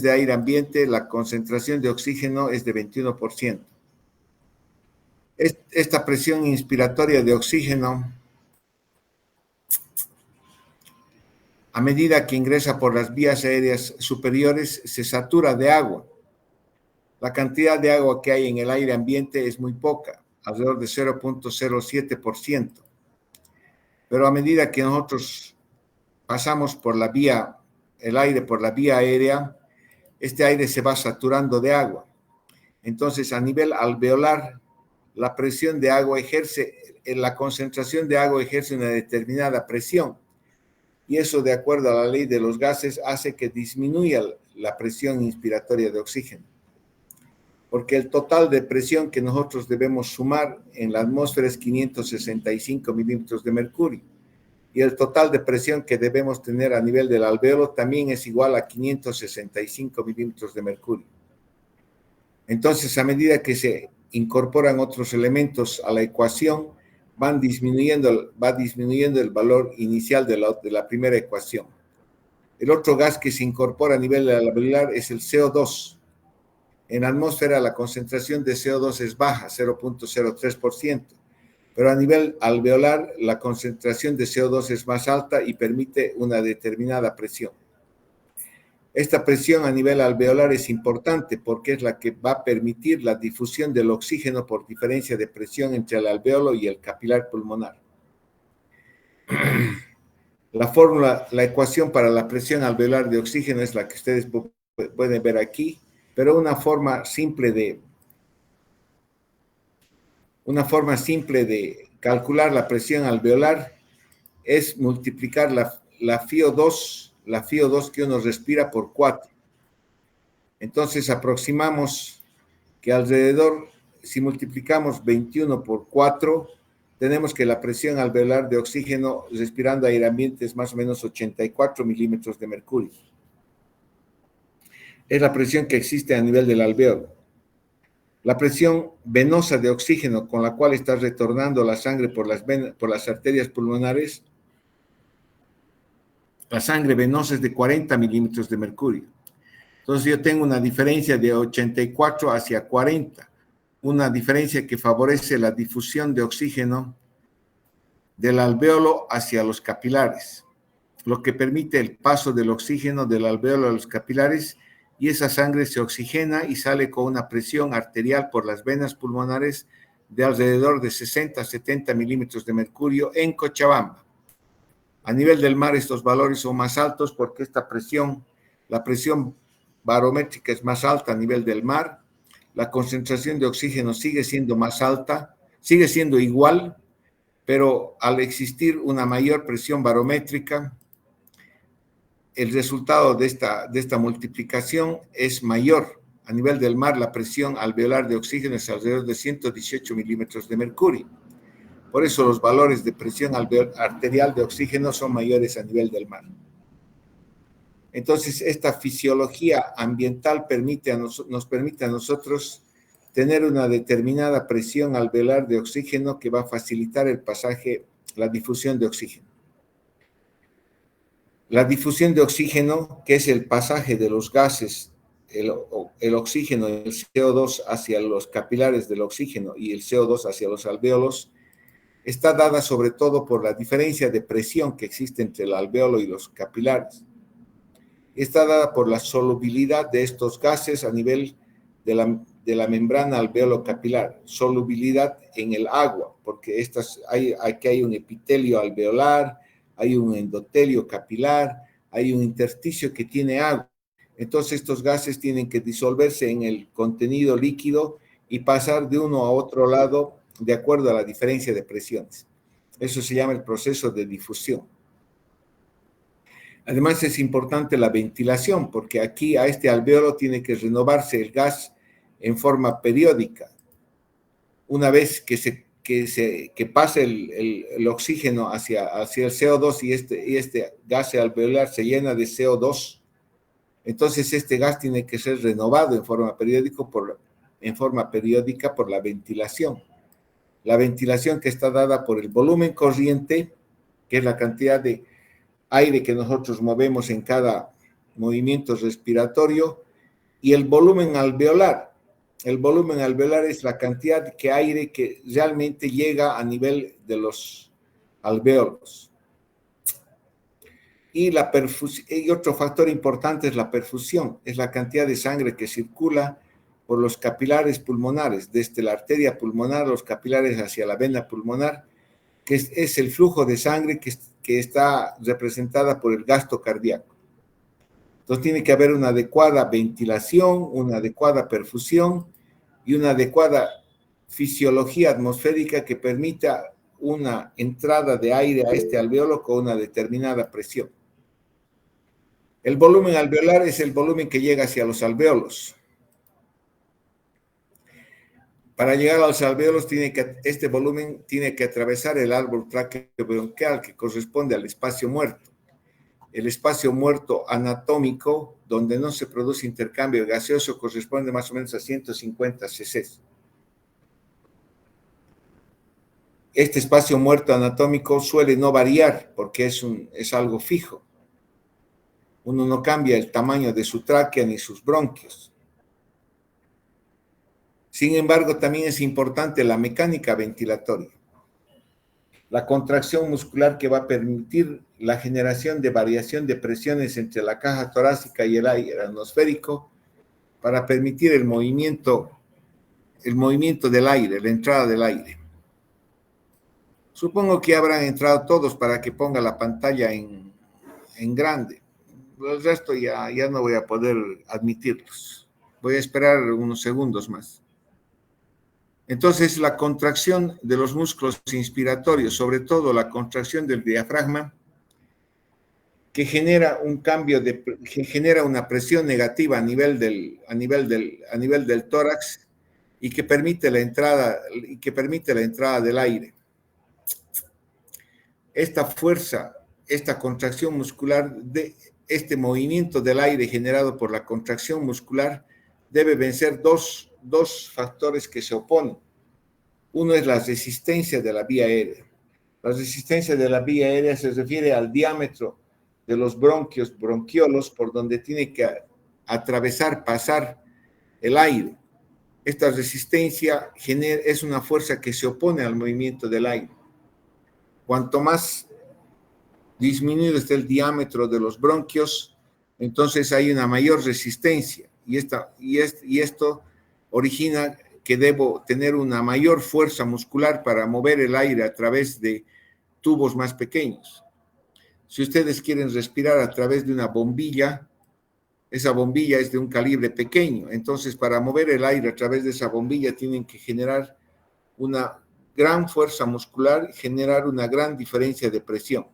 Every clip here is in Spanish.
de aire ambiente, la concentración de oxígeno es de 21%. Esta presión inspiratoria de oxígeno, a medida que ingresa por las vías aéreas superiores, se satura de agua. La cantidad de agua que hay en el aire ambiente es muy poca, alrededor de 0.07%. Pero a medida que nosotros pasamos por la vía, el aire por la vía aérea, este aire se va saturando de agua. Entonces, a nivel alveolar, la presión de agua la concentración de agua ejerce una determinada presión. Y eso, de acuerdo a la ley de los gases, hace que disminuya la presión inspiratoria de oxígeno. Porque el total de presión que nosotros debemos sumar en la atmósfera es 565 milímetros de mercurio. Y el total de presión que debemos tener a nivel del alvéolo también es igual a 565 milímetros de mercurio. Entonces, a medida que se incorporan otros elementos a la ecuación, va disminuyendo el valor inicial de la primera ecuación. El otro gas que se incorpora a nivel alveolar es el CO2. En la atmósfera la concentración de CO2 es baja, 0.03%, pero a nivel alveolar la concentración de CO2 es más alta y permite una determinada presión. Esta presión a nivel alveolar es importante porque es la que va a permitir la difusión del oxígeno por diferencia de presión entre el alvéolo y el capilar pulmonar. La ecuación para la presión alveolar de oxígeno es la que ustedes pueden ver aquí, pero una forma simple de calcular la presión alveolar es multiplicar la FiO2 que uno respira por 4. Entonces aproximamos que alrededor, si multiplicamos 21 por 4, tenemos que la presión alveolar de oxígeno respirando aire ambiente es más o menos 84 milímetros de mercurio. Es la presión que existe a nivel del alvéolo. La presión venosa de oxígeno con la cual está retornando la sangre por las arterias pulmonares, la sangre venosa es de 40 milímetros de mercurio. Entonces yo tengo una diferencia de 84 hacia 40, una diferencia que favorece la difusión de oxígeno del alvéolo hacia los capilares, lo que permite el paso del oxígeno del alvéolo a los capilares y esa sangre se oxigena y sale con una presión arterial por las venas pulmonares de alrededor de 60 a 70 milímetros de mercurio en Cochabamba. A nivel del mar estos valores son más altos porque la presión barométrica es más alta a nivel del mar, la concentración de oxígeno sigue siendo más alta, sigue siendo igual, pero al existir una mayor presión barométrica, el resultado de esta multiplicación es mayor. A nivel del mar, la presión alveolar de oxígeno es alrededor de 118 milímetros de mercurio. Por eso los valores de presión arterial de oxígeno son mayores a nivel del mar. Entonces, esta fisiología ambiental nos permite a nosotros tener una determinada presión alveolar de oxígeno que va a facilitar el pasaje, la difusión de oxígeno. La difusión de oxígeno, que es el pasaje de los gases, el oxígeno y el CO2 hacia los capilares del oxígeno y el CO2 hacia los alvéolos, está dada sobre todo por la diferencia de presión que existe entre el alvéolo y los capilares. Está dada por la solubilidad de estos gases a nivel de la membrana alvéolo capilar, solubilidad en el agua, porque aquí hay un epitelio alveolar, hay un endotelio capilar, hay un intersticio que tiene agua. Entonces estos gases tienen que disolverse en el contenido líquido y pasar de uno a otro lado de acuerdo a la diferencia de presiones. Eso se llama el proceso de difusión. Además es importante la ventilación, porque aquí a este alvéolo tiene que renovarse el gas en forma periódica. Una vez que pase el oxígeno hacia el CO2 y este gas alveolar se llena de CO2, entonces este gas tiene que ser renovado en forma periódica por la ventilación. La ventilación que está dada por el volumen corriente, que es la cantidad de aire que nosotros movemos en cada movimiento respiratorio, y el volumen alveolar. El volumen alveolar es la cantidad de aire que realmente llega a nivel de los alvéolos. Y otro factor importante es la perfusión, es la cantidad de sangre que circula por los capilares pulmonares, desde la arteria pulmonar, los capilares hacia la vena pulmonar, que es el flujo de sangre que está representada por el gasto cardíaco. Entonces tiene que haber una adecuada ventilación, una adecuada perfusión y una adecuada fisiología atmosférica que permita una entrada de aire a este alveolo con una determinada presión. El volumen alveolar es el volumen que llega hacia los alvéolos. Para llegar a los alvéolos, este volumen tiene que atravesar el árbol tráqueo-bronquial, que corresponde al espacio muerto. El espacio muerto anatómico, donde no se produce intercambio gaseoso, corresponde más o menos a 150 cc. Este espacio muerto anatómico suele no variar porque es algo fijo. Uno no cambia el tamaño de su tráquea ni sus bronquios. Sin embargo, también es importante la mecánica ventilatoria. La contracción muscular que va a permitir la generación de variación de presiones entre la caja torácica y el aire atmosférico para permitir el movimiento del aire, la entrada del aire. Supongo que habrán entrado todos para que ponga la pantalla en grande. El resto ya no voy a poder admitirlos. Voy a esperar unos segundos más. Entonces, la contracción de los músculos inspiratorios, sobre todo la contracción del diafragma, que genera que genera una presión negativa a nivel del tórax y que permite la entrada del aire. Esta fuerza, esta contracción muscular, este movimiento del aire generado por la contracción muscular debe vencer dos factores que se oponen. Uno es la resistencia de la vía aérea. La resistencia de la vía aérea se refiere al diámetro de los bronquiolos, por donde tiene que pasar el aire. Esta resistencia es una fuerza que se opone al movimiento del aire. Cuanto más disminuido esté el diámetro de los bronquios, entonces hay una mayor resistencia y esto origina que debo tener una mayor fuerza muscular para mover el aire a través de tubos más pequeños. Si ustedes quieren respirar a través de una bombilla, esa bombilla es de un calibre pequeño, entonces para mover el aire a través de esa bombilla tienen que generar una gran fuerza muscular, generar una gran diferencia de presión.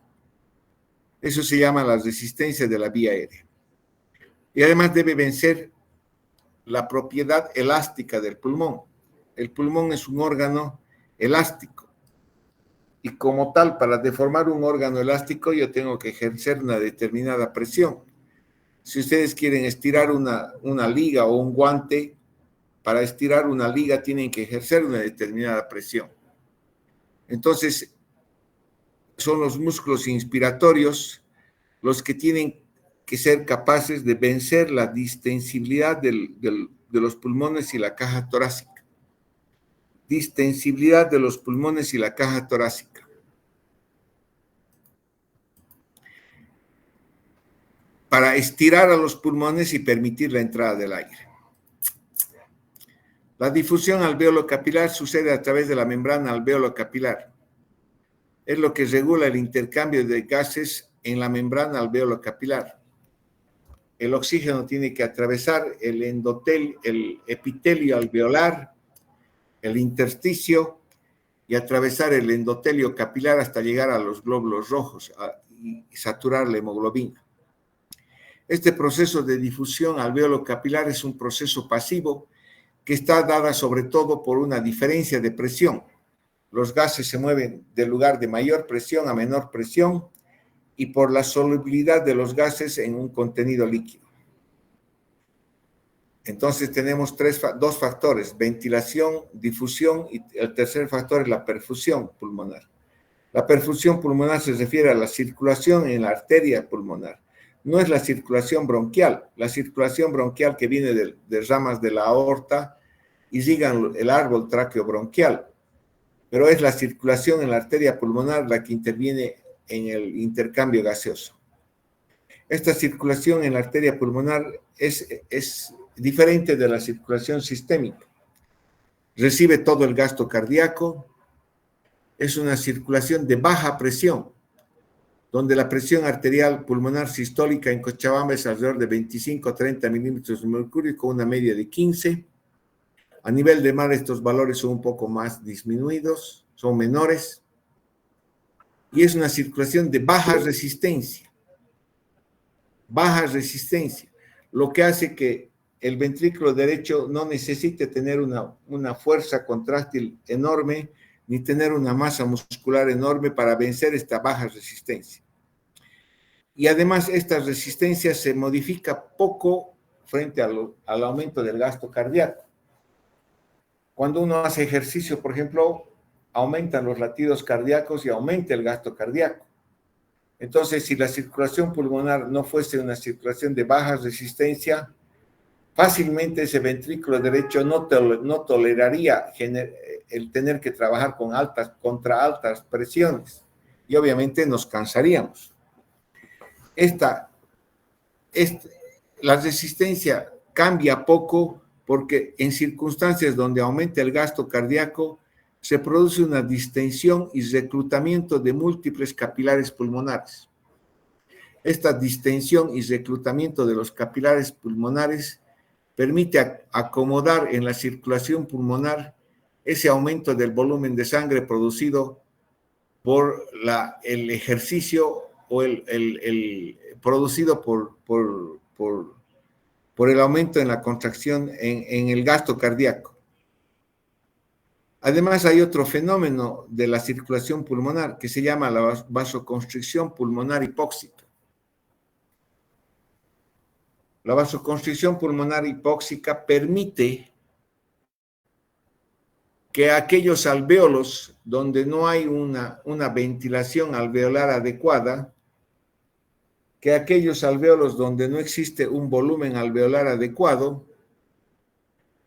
Eso se llama la resistencia de la vía aérea. Y además debe vencer la propiedad elástica del pulmón. El pulmón es un órgano elástico. Y como tal, para deformar un órgano elástico, yo tengo que ejercer una determinada presión. Si ustedes quieren estirar una liga o un guante, para estirar una liga tienen que ejercer una determinada presión. Entonces, son los músculos inspiratorios los que tienen que ser capaces de vencer la distensibilidad de los pulmones y la caja torácica. Distensibilidad de los pulmones y la caja torácica. Para estirar a los pulmones y permitir la entrada del aire. La difusión alveolo-capilar sucede a través de la membrana alveolo-capilar. Es lo que regula el intercambio de gases en la membrana alveolo-capilar. El oxígeno tiene que atravesar el epitelio alveolar, el intersticio, y atravesar el endotelio capilar hasta llegar a los glóbulos rojos y saturar la hemoglobina. Este proceso de difusión alveolo-capilar es un proceso pasivo que está dada sobre todo por una diferencia de presión. Los gases se mueven del lugar de mayor presión a menor presión y por la solubilidad de los gases en un contenido líquido. Entonces tenemos dos factores, ventilación, difusión, y el tercer factor es la perfusión pulmonar. La perfusión pulmonar se refiere a la circulación en la arteria pulmonar. no es la circulación bronquial. La circulación bronquial que viene de ramas de la aorta irrigan el árbol tráqueo-bronquial, pero es la circulación en la arteria pulmonar la que interviene en el intercambio gaseoso. Esta circulación en la arteria pulmonar es diferente de la circulación sistémica. Recibe todo el gasto cardíaco, es una circulación de baja presión, donde la presión arterial pulmonar sistólica en Cochabamba es alrededor de 25 a 30 milímetros de mercurio con una media de 15. A nivel de mar estos valores son un poco más disminuidos, son menores, y es una circulación de baja resistencia, lo que hace que el ventrículo derecho no necesite tener una fuerza contráctil enorme, ni tener una masa muscular enorme para vencer esta baja resistencia. Y además esta resistencia se modifica poco frente al aumento del gasto cardíaco. Cuando uno hace ejercicio, por ejemplo, aumentan los latidos cardíacos y aumenta el gasto cardíaco. Entonces, si la circulación pulmonar no fuese una circulación de baja resistencia, fácilmente ese ventrículo derecho no toleraría el tener que trabajar contra altas presiones y obviamente nos cansaríamos. La resistencia cambia poco porque en circunstancias donde aumenta el gasto cardíaco se produce una distensión y reclutamiento de múltiples capilares pulmonares. Esta distensión y reclutamiento de los capilares pulmonares permite acomodar en la circulación pulmonar ese aumento del volumen de sangre producido por el ejercicio o producido por el aumento en la contracción en el gasto cardíaco. Además, hay otro fenómeno de la circulación pulmonar que se llama la vasoconstricción pulmonar hipóxica. La vasoconstricción pulmonar hipóxica permite que aquellos alvéolos donde no hay una ventilación alveolar adecuada, que aquellos alvéolos donde no existe un volumen alveolar adecuado,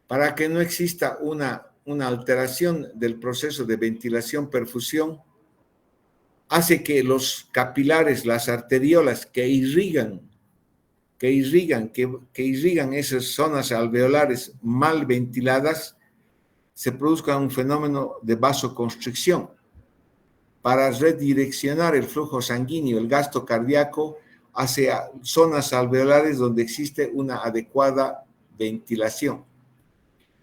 para que no exista una alteración del proceso de ventilación-perfusión, hace que los capilares, las arteriolas que irrigan esas zonas alveolares mal ventiladas, se produzca un fenómeno de vasoconstricción para redireccionar el flujo sanguíneo, el gasto cardíaco, hacia zonas alveolares donde existe una adecuada ventilación.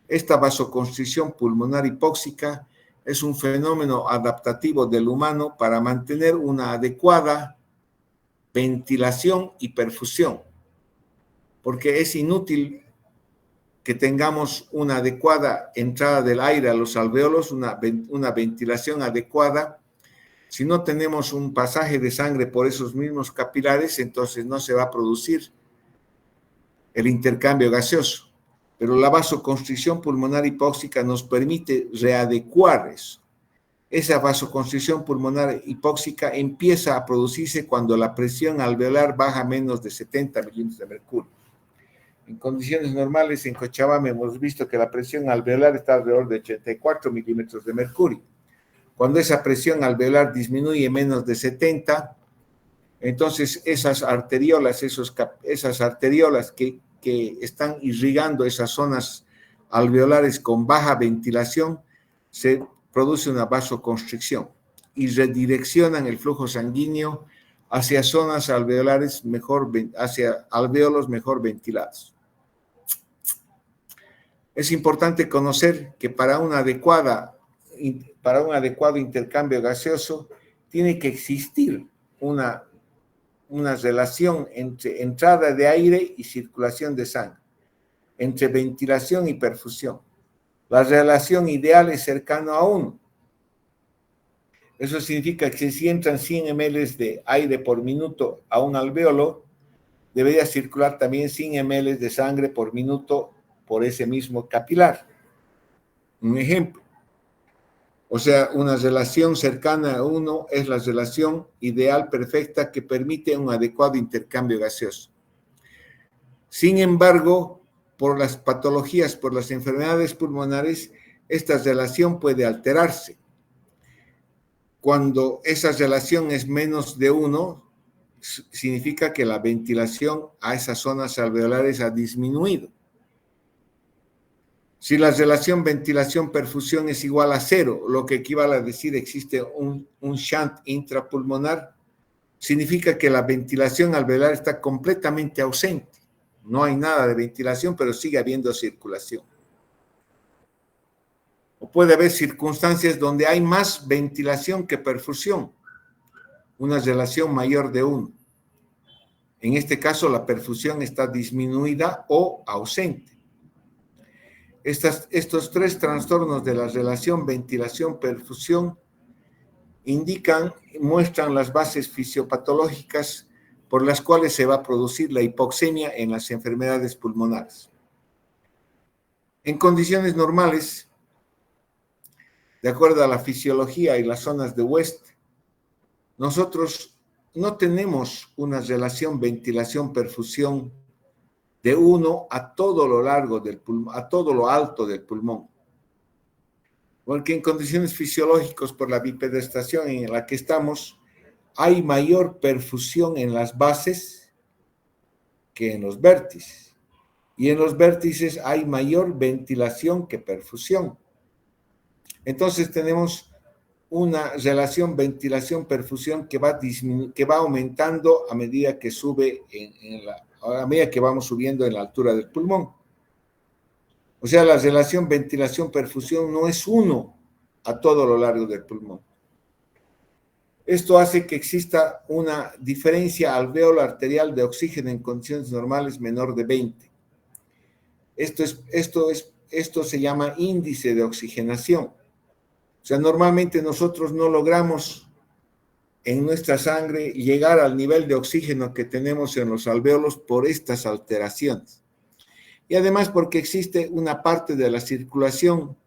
Esta vasoconstricción pulmonar hipóxica es un fenómeno adaptativo del humano para mantener una adecuada ventilación y perfusión, porque es inútil que tengamos una adecuada entrada del aire a los alvéolos, una ventilación adecuada. Si no tenemos un pasaje de sangre por esos mismos capilares, entonces no se va a producir el intercambio gaseoso. Pero la vasoconstricción pulmonar hipóxica nos permite readecuar eso. Esa vasoconstricción pulmonar hipóxica empieza a producirse cuando la presión alveolar baja a menos de 70 milímetros de mercurio. En condiciones normales en Cochabamba hemos visto que la presión alveolar está alrededor de 84 milímetros de mercurio. Cuando esa presión alveolar disminuye menos de 70, entonces esas arteriolas que están irrigando esas zonas alveolares con baja ventilación, se produce una vasoconstricción y redireccionan el flujo sanguíneo hacia zonas alveolares hacia alvéolos mejor ventilados. Es importante conocer que para un adecuado intercambio gaseoso tiene que existir una relación entre entrada de aire y circulación de sangre, entre ventilación y perfusión. La relación ideal es cercana a 1. Eso significa que si entran 100 ml de aire por minuto a un alvéolo, debería circular también 100 ml de sangre por minuto por ese mismo capilar. Un ejemplo. O sea, una relación cercana a 1 es la relación ideal perfecta que permite un adecuado intercambio gaseoso. Sin embargo, por las patologías, por las enfermedades pulmonares, esta relación puede alterarse. Cuando esa relación es menos de 1, significa que la ventilación a esas zonas alveolares ha disminuido. Si la relación ventilación-perfusión es igual a 0, lo que equivale a decir existe un shunt intrapulmonar, significa que la ventilación alveolar está completamente ausente. No hay nada de ventilación, pero sigue habiendo circulación. O puede haber circunstancias donde hay más ventilación que perfusión, una relación mayor de 1. En este caso, la perfusión está disminuida o ausente. Estos 3 trastornos de la relación ventilación-perfusión muestran las bases fisiopatológicas por las cuales se va a producir la hipoxemia en las enfermedades pulmonares. En condiciones normales, de acuerdo a la fisiología y las zonas de West, nosotros no tenemos una relación ventilación-perfusión de 1 a todo lo largo del pulmón, a todo lo alto del pulmón. Porque en condiciones fisiológicas, por la bipedestación en la que estamos, hay mayor perfusión en las bases que en los vértices. Y en los vértices hay mayor ventilación que perfusión. Entonces tenemos una relación ventilación-perfusión que va aumentando a medida que a medida que vamos subiendo en la altura del pulmón. O sea, la relación ventilación-perfusión no es 1 a todo lo largo del pulmón. Esto hace que exista una diferencia alveolo arterial de oxígeno en condiciones normales menor de 20. Esto se llama índice de oxigenación. O sea, normalmente nosotros no logramos en nuestra sangre llegar al nivel de oxígeno que tenemos en los alvéolos por estas alteraciones. Y además porque existe una parte de la circulación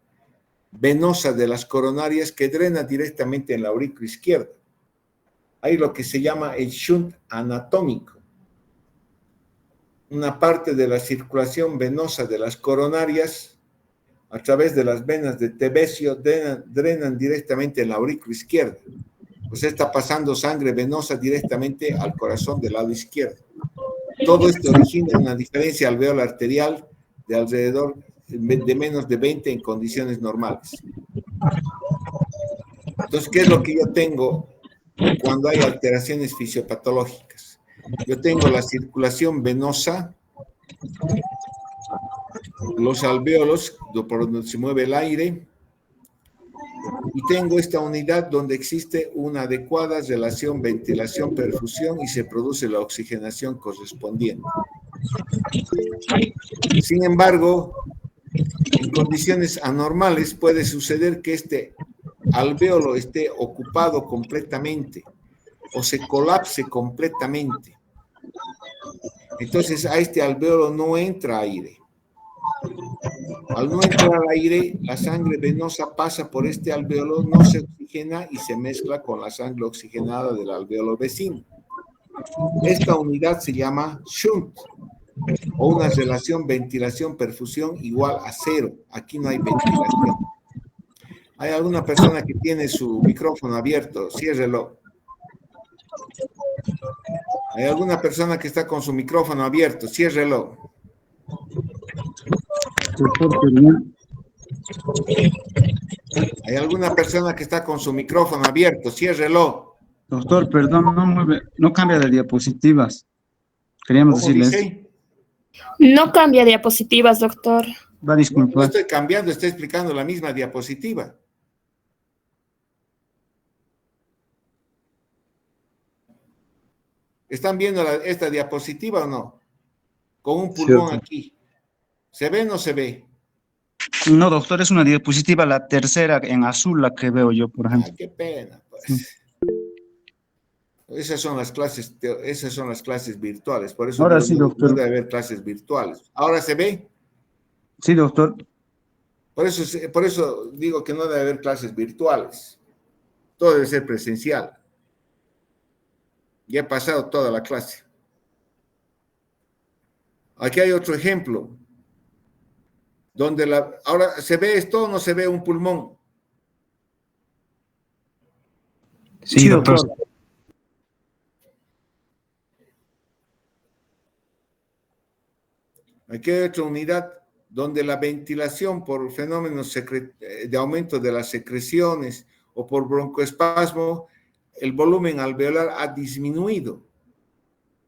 venosa de las coronarias que drena directamente en la aurícula izquierda. Hay lo que se llama el shunt anatómico. Una parte de la circulación venosa de las coronarias a través de las venas de Tebesio drenan directamente en la aurícula izquierda. Pues está pasando sangre venosa directamente al corazón del lado izquierdo. Todo esto origina una diferencia alveolar arterial de alrededor de menos de 20 en condiciones normales. Entonces, ¿qué es lo que yo tengo cuando hay alteraciones fisiopatológicas? Yo tengo la circulación venosa, los alvéolos por donde se mueve el aire, y tengo esta unidad donde existe una adecuada relación ventilación-perfusión y se produce la oxigenación correspondiente. Sin embargo, en condiciones anormales puede suceder que este alvéolo esté ocupado completamente o se colapse completamente. Entonces a este alvéolo no entra aire. Al no entrar aire, la sangre venosa pasa por este alvéolo, no se oxigena y se mezcla con la sangre oxigenada del alvéolo vecino. Esta unidad se llama shunt, o una relación ventilación-perfusión igual a 0. Aquí no hay ventilación. ¿Hay alguna persona que tiene su micrófono abierto? Ciérrelo. ¿Hay alguna persona que está con su micrófono abierto? Ciérrelo. ¿Hay alguna persona que está con su micrófono abierto? Ciérrelo. Doctor, perdón, no cambia de diapositivas. Queríamos decirles. Dice? No cambia diapositivas, doctor. Va a disculpar. No estoy cambiando, estoy explicando la misma diapositiva. ¿Están viendo esta diapositiva o no? Con un pulmón aquí. ¿Se ve o no se ve? No, doctor, es una diapositiva, la tercera en azul, la que veo yo, por ejemplo. Ay, qué pena, pues. Esas son las clases virtuales, por eso ahora sí, doctor. No debe haber clases virtuales. ¿Ahora se ve? Sí, doctor. Por eso digo que no debe haber clases virtuales. Todo debe ser presencial. Ya he pasado toda la clase. Aquí hay otro ejemplo, donde ahora se ve esto o no se ve un pulmón. Sí, doctor. Aquí hay otra unidad donde la ventilación por fenómenos de aumento de las secreciones o por broncoespasmo, el volumen alveolar ha disminuido.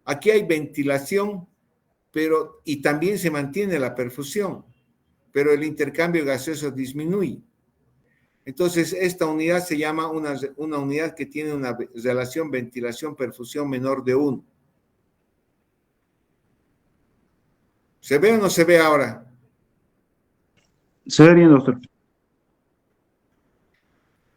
Aquí hay ventilación, y también se mantiene la perfusión, pero el intercambio gaseoso disminuye. Entonces, esta unidad se llama una unidad que tiene una relación ventilación-perfusión menor de 1. ¿Se ve o no se ve ahora? Se ve bien, doctor.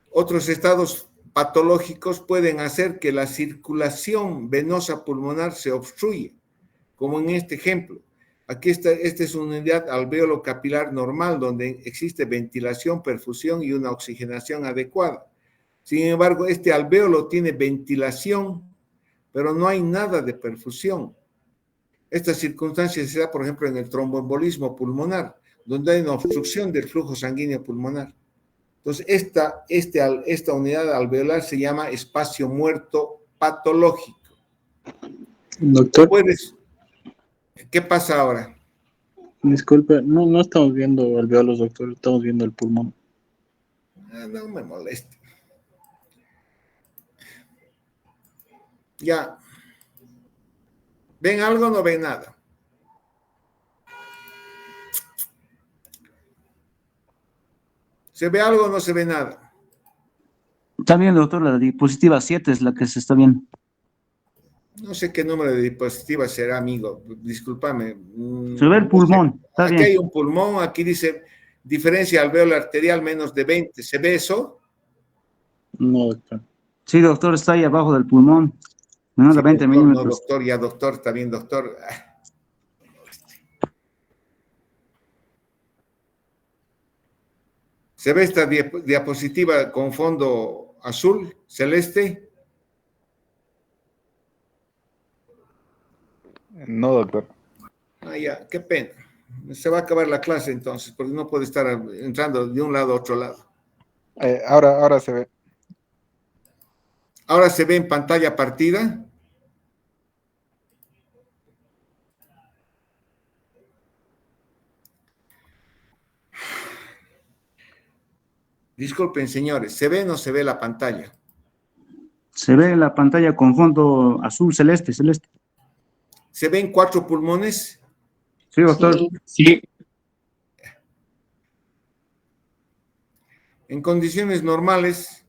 Otros estados patológicos pueden hacer que la circulación venosa pulmonar se obstruya, como en este ejemplo. Aquí esta es una unidad alvéolo capilar normal, donde existe ventilación, perfusión y una oxigenación adecuada. Sin embargo, este alvéolo tiene ventilación, pero no hay nada de perfusión. Esta circunstancia se da, por ejemplo, en el tromboembolismo pulmonar, donde hay una obstrucción del flujo sanguíneo pulmonar. Entonces, esta unidad alveolar se llama espacio muerto patológico. Doctor, ¿Qué pasa ahora? disculpe, no estamos viendo alveolos, doctor, estamos viendo el pulmón. No me moleste. Ya. ¿Ven algo o no ven nada? ¿Se ve algo o no se ve nada? Está bien, doctor, la diapositiva 7 es la que se está viendo. No sé qué número de diapositiva será, amigo. Discúlpame. Se ve el pulmón, está aquí bien. hay un pulmón, aquí dice diferencia alveolar arterial menos de 20. ¿Se ve eso? No, doctor. Sí, doctor, está ahí abajo del pulmón. Menos de Sí, 20 doctor, milímetros. no, doctor, ya doctor, está bien, doctor. ¿Se ve esta diapositiva con fondo azul, celeste? No, doctor. Ah, ya, qué pena. Se va a acabar la clase entonces, porque no puede estar entrando de un lado a otro lado. Ahora se ve. Ahora se ve en pantalla partida. Disculpen, señores, ¿se ve o no se ve la pantalla? Se ve la pantalla con fondo azul, celeste. ¿Se ven 4 pulmones? Sí, doctor. Sí. En condiciones normales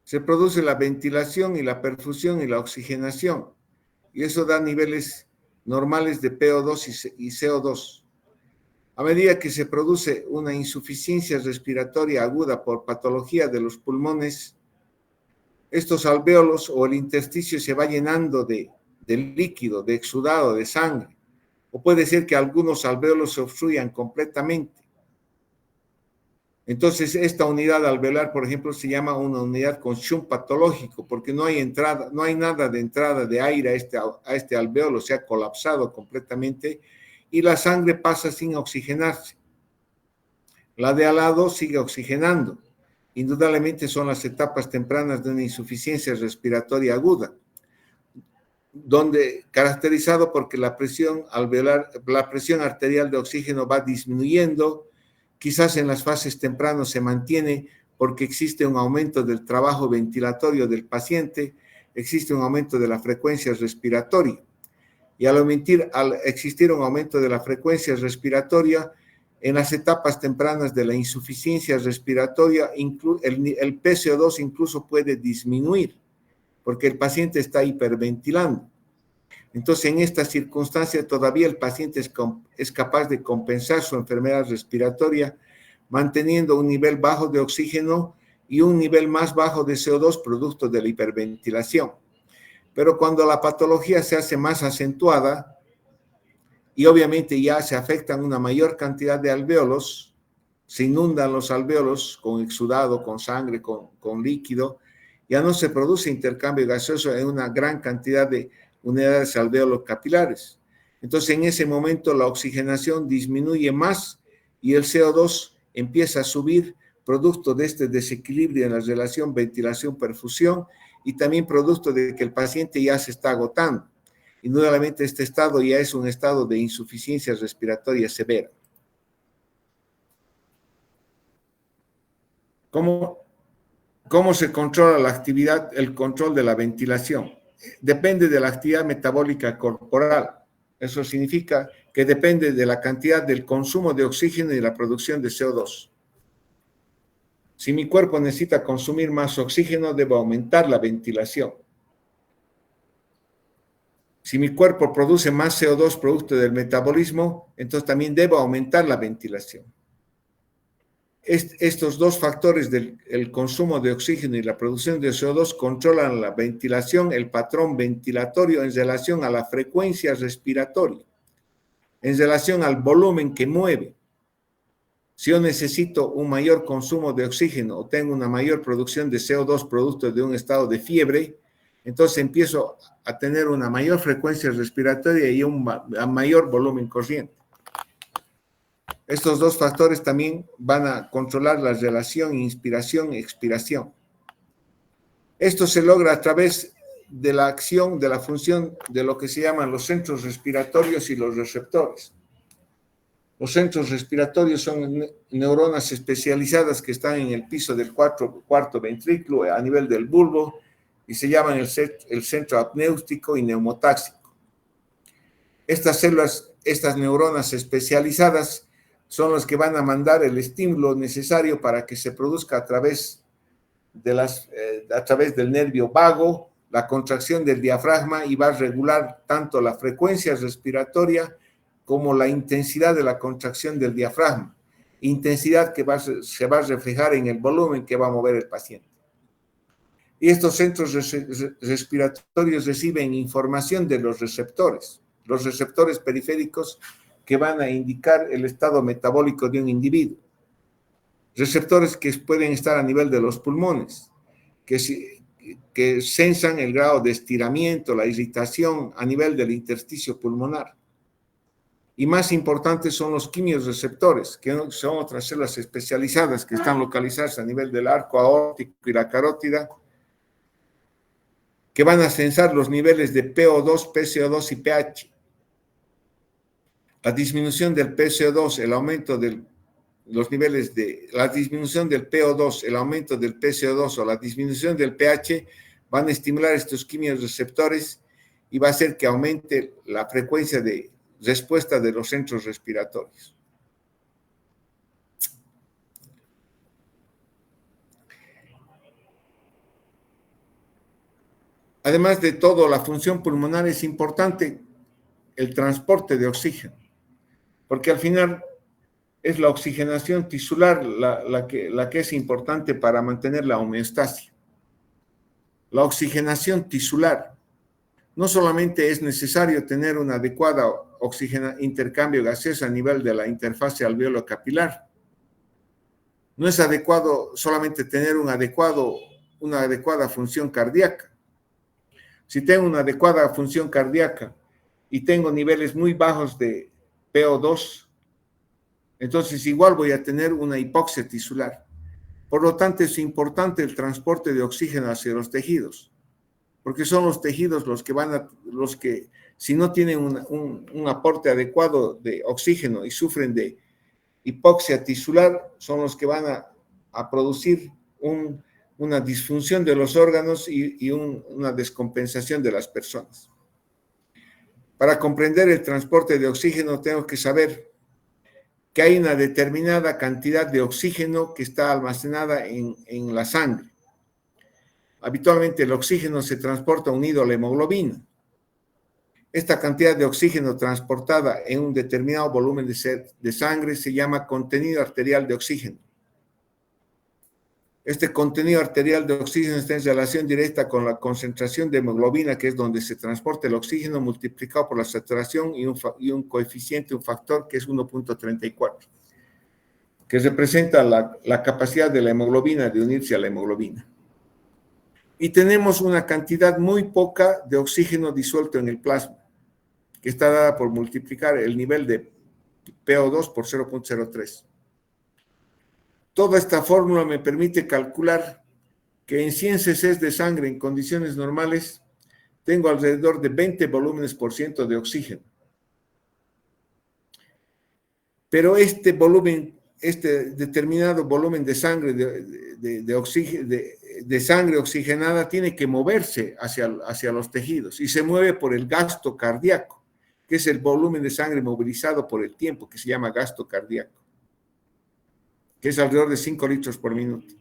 se produce la ventilación y la perfusión y la oxigenación, y eso da niveles normales de PO2 y CO2. A medida que se produce una insuficiencia respiratoria aguda por patología de los pulmones, estos alvéolos o el intersticio se va llenando de líquido, de exudado, de sangre, o puede ser que algunos alvéolos se obstruyan completamente. Entonces, esta unidad alveolar, por ejemplo, se llama una unidad con shunt patológico, porque no hay entrada, no hay nada de entrada de aire a este alvéolo, se ha colapsado completamente y la sangre pasa sin oxigenarse. La de al lado sigue oxigenando. Indudablemente son las etapas tempranas de una insuficiencia respiratoria aguda, donde caracterizado porque la presión alveolar, la presión arterial de oxígeno va disminuyendo. Quizás en las fases tempranas se mantiene porque existe un aumento del trabajo ventilatorio del paciente, existe un aumento de la frecuencia respiratoria. Y al existir un aumento de la frecuencia respiratoria, en las etapas tempranas de la insuficiencia respiratoria, el PCO2 incluso puede disminuir, porque el paciente está hiperventilando. Entonces, en esta circunstancia, todavía el paciente es capaz de compensar su enfermedad respiratoria manteniendo un nivel bajo de oxígeno y un nivel más bajo de CO2 producto de la hiperventilación. Pero cuando la patología se hace más acentuada y obviamente ya se afectan una mayor cantidad de alvéolos, se inundan los alvéolos con exudado, con sangre, con líquido, ya no se produce intercambio gaseoso en una gran cantidad de unidades alvéolos capilares. Entonces, en ese momento la oxigenación disminuye más y el CO2 empieza a subir, producto de este desequilibrio en la relación ventilación-perfusión y también producto de que el paciente ya se está agotando. Indudablemente este estado ya es un estado de insuficiencia respiratoria severa. ¿Cómo se controla la actividad, el control de la ventilación? Depende de la actividad metabólica corporal. Eso significa que depende de la cantidad del consumo de oxígeno y la producción de CO2. Si mi cuerpo necesita consumir más oxígeno, debo aumentar la ventilación. Si mi cuerpo produce más CO2 producto del metabolismo, entonces también debo aumentar la ventilación. Estos dos factores del consumo de oxígeno y la producción de CO2 controlan la ventilación, el patrón ventilatorio en relación a la frecuencia respiratoria, en relación al volumen que mueve. Si yo necesito un mayor consumo de oxígeno o tengo una mayor producción de CO2 producto de un estado de fiebre, entonces empiezo a tener una mayor frecuencia respiratoria y un mayor volumen corriente. Estos dos factores también van a controlar la relación inspiración-expiración. Esto se logra a través de la acción, de la función de lo que se llaman los centros respiratorios y los receptores. Los centros respiratorios son neuronas especializadas que están en el piso del cuarto ventrículo a nivel del bulbo y se llaman el centro apnéutico y neumotáxico. Estas células, estas neuronas especializadas son las que van a mandar el estímulo necesario para que se produzca a través del nervio vago, la contracción del diafragma y va a regular tanto la frecuencia respiratoria como la intensidad de la contracción del diafragma, intensidad que se va a reflejar en el volumen que va a mover el paciente. Y estos centros respiratorios reciben información de los receptores periféricos que van a indicar el estado metabólico de un individuo. Receptores que pueden estar a nivel de los pulmones, que sensan el grado de estiramiento, la irritación a nivel del intersticio pulmonar. Y más importantes son los quimiorreceptores, que son otras células especializadas que están localizadas a nivel del arco aórtico y la carótida, que van a censar los niveles de PO2, PCO2 y pH. La disminución del PCO2, el aumento de los niveles la disminución del PO2, el aumento del PCO2 o la disminución del pH van a estimular estos quimiorreceptores y va a hacer que aumente la frecuencia de respuesta de los centros respiratorios. Además de todo, la función pulmonar es importante el transporte de oxígeno, porque al final es la oxigenación tisular la que es importante para mantener la homeostasia. La oxigenación tisular. No solamente es necesario tener un adecuado intercambio gaseoso a nivel de la interfase alveolo-capilar. No es adecuado solamente tener una adecuada función cardíaca. Si tengo una adecuada función cardíaca y tengo niveles muy bajos de PO2, entonces igual voy a tener una hipoxia tisular. Por lo tanto, es importante el transporte de oxígeno hacia los tejidos, porque son los tejidos los que si no tienen un aporte adecuado de oxígeno y sufren de hipoxia tisular, son los que van a producir una disfunción de los órganos y una descompensación de las personas. Para comprender el transporte de oxígeno, tengo que saber que hay una determinada cantidad de oxígeno que está almacenada en la sangre. Habitualmente el oxígeno se transporta unido a la hemoglobina. Esta cantidad de oxígeno transportada en un determinado volumen de sangre se llama contenido arterial de oxígeno. Este contenido arterial de oxígeno está en relación directa con la concentración de hemoglobina, que es donde se transporta el oxígeno, multiplicado por la saturación y un coeficiente, un factor que es 1.34. que representa la capacidad de la hemoglobina de unirse a la hemoglobina. Y tenemos una cantidad muy poca de oxígeno disuelto en el plasma, que está dada por multiplicar el nivel de PO2 por 0.03. Toda esta fórmula me permite calcular que en 100 cc de sangre en condiciones normales tengo alrededor de 20 volúmenes por ciento de oxígeno. Pero este determinado volumen de sangre de sangre oxigenada tiene que moverse hacia los tejidos y se mueve por el gasto cardíaco, que es el volumen de sangre movilizado por el tiempo, que se llama gasto cardíaco, que es alrededor de 5 litros por minuto.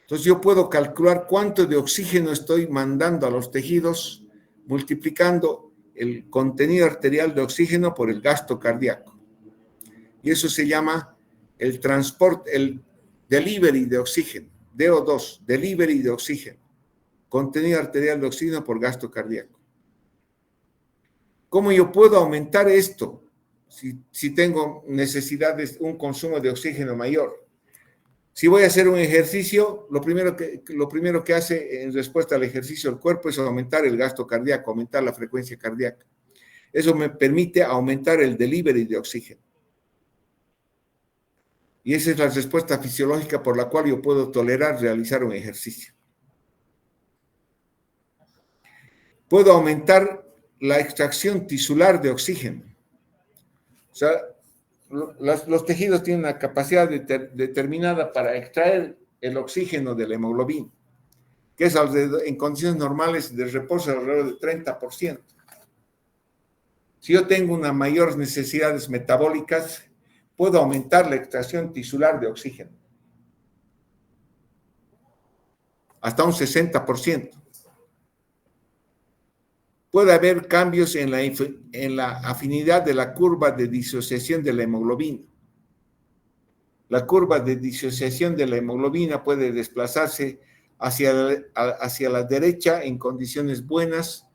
Entonces yo puedo calcular cuánto de oxígeno estoy mandando a los tejidos multiplicando el contenido arterial de oxígeno por el gasto cardíaco. Y eso se llama el transporte, el delivery de oxígeno, DO2, delivery de oxígeno, contenido arterial de oxígeno por gasto cardíaco. ¿Cómo yo puedo aumentar esto si tengo necesidad de un consumo de oxígeno mayor? Si voy a hacer un ejercicio, lo primero que hace en respuesta al ejercicio el cuerpo es aumentar el gasto cardíaco, aumentar la frecuencia cardíaca. Eso me permite aumentar el delivery de oxígeno. Y esa es la respuesta fisiológica por la cual yo puedo tolerar realizar un ejercicio. Puedo aumentar la extracción tisular de oxígeno. O sea, los tejidos tienen una capacidad determinada para extraer el oxígeno de la hemoglobina, que es en condiciones normales de reposo alrededor del 30%. Si yo tengo unas mayores necesidades metabólicas, puedo aumentar la extracción tisular de oxígeno hasta un 60%. Puede haber cambios en la afinidad de la curva de disociación de la hemoglobina. La curva de disociación de la hemoglobina puede desplazarse hacia la derecha en condiciones buenas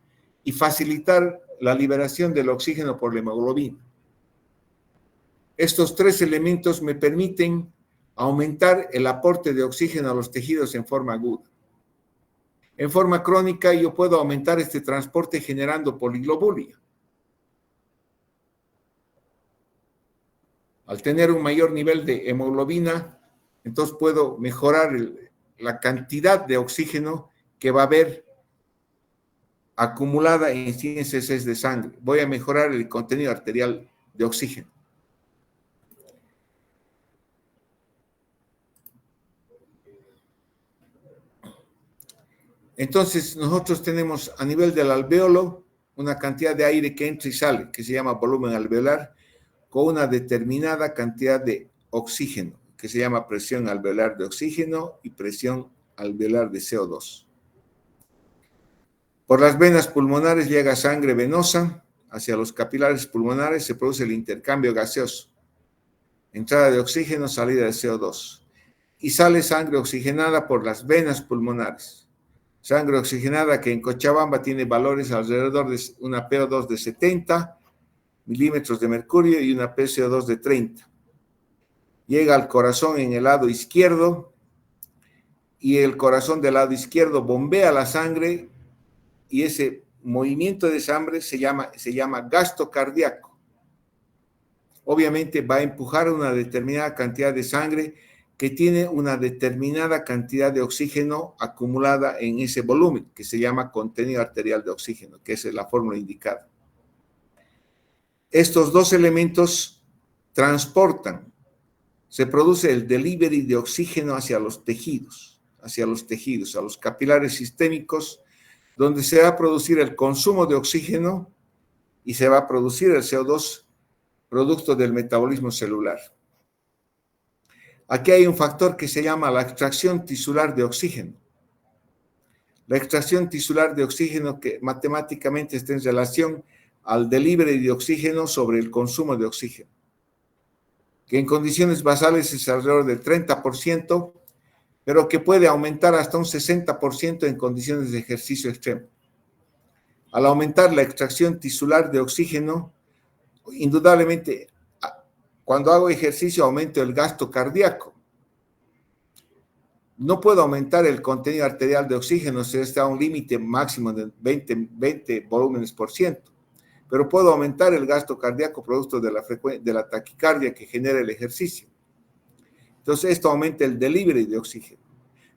y facilitar la liberación del oxígeno por la hemoglobina. Estos tres elementos me permiten aumentar el aporte de oxígeno a los tejidos en forma aguda. En forma crónica, yo puedo aumentar este transporte generando poliglobulia. Al tener un mayor nivel de hemoglobina, entonces puedo mejorar la cantidad de oxígeno que va a haber acumulada en 100 cc de sangre. Voy a mejorar el contenido arterial de oxígeno. Entonces, nosotros tenemos a nivel del alvéolo una cantidad de aire que entra y sale, que se llama volumen alveolar, con una determinada cantidad de oxígeno, que se llama presión alveolar de oxígeno y presión alveolar de CO2. Por las venas pulmonares llega sangre venosa hacia los capilares pulmonares, se produce el intercambio gaseoso, entrada de oxígeno, salida de CO2, y sale sangre oxigenada por las venas pulmonares. Sangre oxigenada que en Cochabamba tiene valores alrededor de una PO2 de 70 milímetros de mercurio y una PCO2 de 30. Llega al corazón en el lado izquierdo y el corazón del lado izquierdo bombea la sangre y ese movimiento de sangre se llama gasto cardíaco. Obviamente va a empujar una determinada cantidad de sangre que tiene una determinada cantidad de oxígeno acumulada en ese volumen, que se llama contenido arterial de oxígeno, que es la fórmula indicada. Estos dos elementos transportan, se produce el delivery de oxígeno hacia los tejidos, a los capilares sistémicos, donde se va a producir el consumo de oxígeno y se va a producir el CO2, producto del metabolismo celular. Aquí hay un factor que se llama la extracción tisular de oxígeno. La extracción tisular de oxígeno que matemáticamente está en relación al delivery de oxígeno sobre el consumo de oxígeno, que en condiciones basales es alrededor del 30%, pero que puede aumentar hasta un 60% en condiciones de ejercicio extremo. Al aumentar la extracción tisular de oxígeno, indudablemente cuando hago ejercicio aumento el gasto cardíaco. No puedo aumentar el contenido arterial de oxígeno si está a un límite máximo de 20 volúmenes por ciento, pero puedo aumentar el gasto cardíaco producto de la taquicardia que genera el ejercicio. Entonces, esto aumenta el delivery de oxígeno.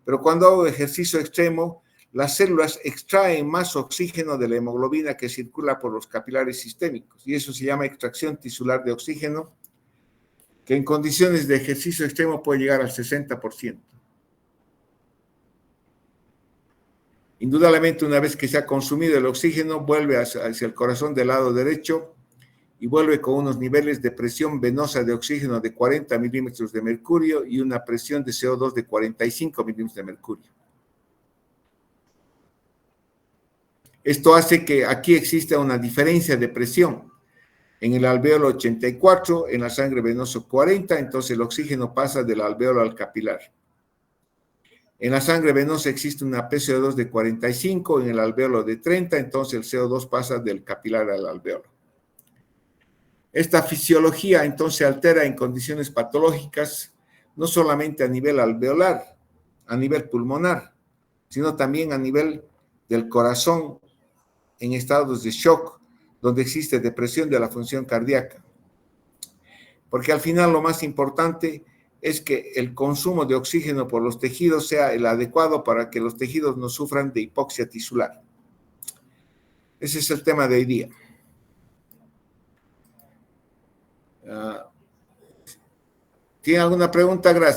Pero cuando hago ejercicio extremo, las células extraen más oxígeno de la hemoglobina que circula por los capilares sistémicos, y eso se llama extracción tisular de oxígeno, que en condiciones de ejercicio extremo puede llegar al 60%. Indudablemente, una vez que se ha consumido el oxígeno, vuelve hacia el corazón del lado derecho y vuelve con unos niveles de presión venosa de oxígeno de 40 milímetros de mercurio y una presión de CO2 de 45 milímetros de mercurio. Esto hace que aquí exista una diferencia de presión. En el alvéolo 84, en la sangre venosa 40, entonces el oxígeno pasa del alvéolo al capilar. En la sangre venosa existe una PCO2 de 45, en el alvéolo de 30, entonces el CO2 pasa del capilar al alvéolo. Esta fisiología entonces altera en condiciones patológicas, no solamente a nivel alveolar, a nivel pulmonar, sino también a nivel del corazón en estados de shock, donde existe depresión de la función cardíaca. Porque al final lo más importante es que el consumo de oxígeno por los tejidos sea el adecuado para que los tejidos no sufran de hipoxia tisular. Ese es el tema de hoy día. ¿Tiene alguna pregunta? Gracias.